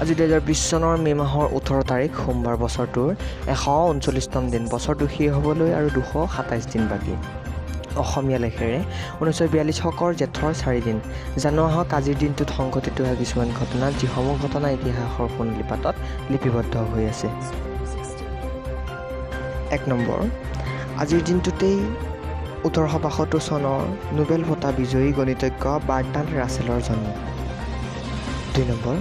আজি 2020 চনৰ মে' মাহৰ 18 তাৰিখ সোমবাৰ বছৰটোৰ 139তম দিন বছৰটো শেষ হ'বলৈ আৰু 227 দিন বাকী অসমীয়া লেখেৰে 1942 শকৰ জেঠৰ 4 দিন জানো আহক আজিৰ দিনটোত সংঘটিত হোৱা কিছুমান ঘটনা যিসমূহ ঘটনা ইতিহাসৰ সোণালী পাতত লিপিবদ্ধ হৈ আছে 1 নম্বৰ আজিৰ দিনটোতেই 1872 চনৰ নোবেল বঁটা বিজয়ী গণিতজ্ঞ বাৰ্ট্ৰাণ্ড ৰাছেলৰ জন্ম 2 নম্বৰ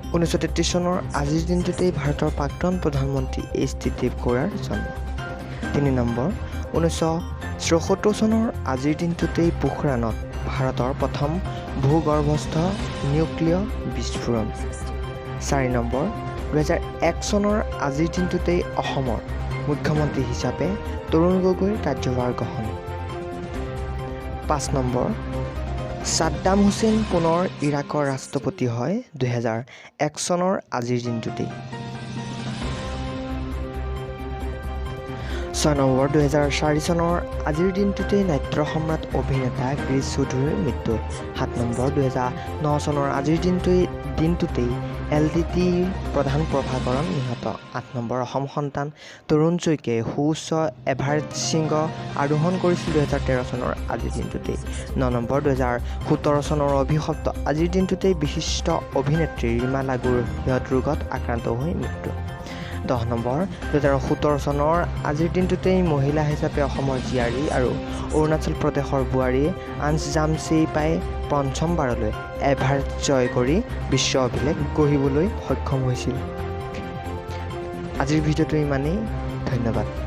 1933 চনৰ আজিৰ দিনটোতেই ভাৰতৰ প্ৰাক্তন প্ৰধানমন্ত্ৰী এইচ.ডি. দেৱগৌড়াৰ জন্ম 3 নম্বৰ 1974 চনৰ আজিৰ দিনটোতেই পোখৰাণত ভাৰতৰ প্ৰথম ভূগৰ্ভস্থ নিউক্লিয় বিস্ফোৰণ 4 নম্বৰ 2001 চনৰ আজিৰ দিনটোতেই অসমৰ মুখ্যমন্ত্ৰী হিচাপে তৰুণ গগৈৰ কাৰ্যভাৰ গ্ৰহণ 5 নম্বৰ ছাদ্দাম হুছেইন পুনৰ ইৰাকৰ ৰাষ্ট্ৰপতি হয় 2001 চনৰ আজিৰ দিনটোতেই 6 নম্বৰ 2004 চনৰ আজিৰ দিনটোতেই নাট্য সম্ৰাট অভিনেতা গিৰীশ চৌধুৰীৰ মৃত্যু 7 নম্বৰ 2009 চনৰ আজিৰ দিনটোতেই LTTEৰ প্ৰধান প্ৰভাকৰণ নিহত 8 নম্বৰ অসম সন্তান তৰুণ চুইকে সুউচ্চ এভাৰেষ্ট শৃংগ আৰোহণ কৰিছিল 2013 চনৰ আজিৰ দিনটোতেই 9 নম্বৰ 2017 চনৰ অভিশপ্ত আজিৰ দিনটোতেই বিশিষ্ট অভিনেত্ৰী ৰীমা লাগুৰ হৃদৰোগত আক্ৰান্ত হৈ মৃত্যু 10 নম্বৰ 2017 চনৰ আজিৰ দিনটোতেই মহিলা হিচাপে অসমৰ জীয়াৰী আৰু অৰুণাচল প্ৰদেশৰ বোৱাৰী আঞ্জ জামছেইপাই পঞ্চমবাৰলৈ এভাৰেষ্ট জয় কৰি বিশ্ব অভিলেখ গঢ়িবলৈ সক্ষম হৈছিল আজিৰ ভিডিঅ'টো ইমানেই ধন্যবাদ